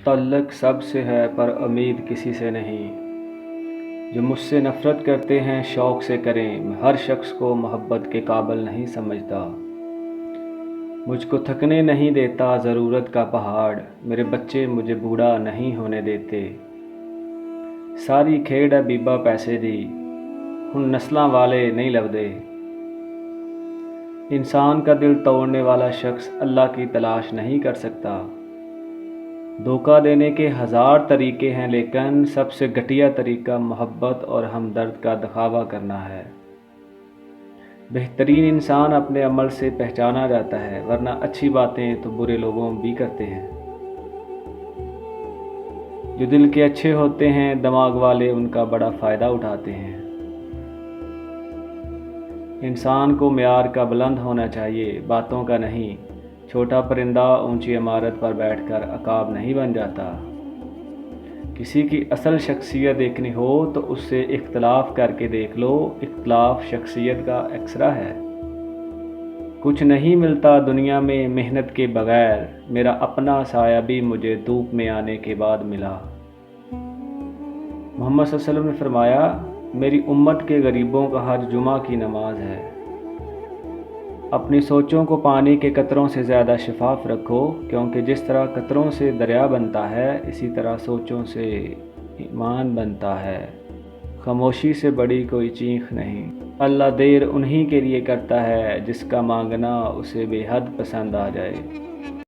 ताल्लुक़ सब से है पर उम्मीद किसी से नहीं। जो मुझसे नफ़रत करते हैं शौक़ से करें, मैं हर शख्स को मोहब्बत के काबिल नहीं समझता। मुझको थकने नहीं देता ज़रूरत का पहाड़, मेरे बच्चे मुझे बूढ़ा नहीं होने देते। सारी खेड़ है बीबा पैसे दी, हुण नस्लां वाले नहीं लभदे। इंसान का दिल तोड़ने वाला शख्स अल्लाह की तलाश नहीं कर सकता। धोखा देने के 1000 तरीके हैं, लेकिन सबसे घटिया तरीका मोहब्बत और हमदर्द का दिखावा करना है। बेहतरीन इंसान अपने अमल से पहचाना जाता है, वरना अच्छी बातें तो बुरे लोगों भी करते हैं। जो दिल के अच्छे होते हैं, दिमाग वाले उनका बड़ा फ़ायदा उठाते हैं। इंसान को मेयार का बुलंद होना चाहिए, बातों का नहीं। छोटा परिंदा ऊंची इमारत पर बैठकर अकाब नहीं बन जाता। किसी की असल शख्सियत देखनी हो तो उससे इख्तलाफ करके देख लो, इख्तलाफ शख्सियत का एक्सरा है। कुछ नहीं मिलता दुनिया में मेहनत के बगैर, मेरा अपना साया भी मुझे धूप में आने के बाद मिला। मोहम्मद सल्लल्लाहु अलैहि वसल्लम ने फरमाया, मेरी उम्मत के गरीबों का हर जुमा की नमाज है। अपनी सोचों को पानी के कतरों से ज़्यादा शफाफ रखो, क्योंकि जिस तरह कतरों से दरिया बनता है, इसी तरह सोचों से ईमान बनता है। खामोशी से बड़ी कोई चीख नहीं। अल्लाह देर उन्हीं के लिए करता है जिसका मांगना उसे बेहद पसंद आ जाए।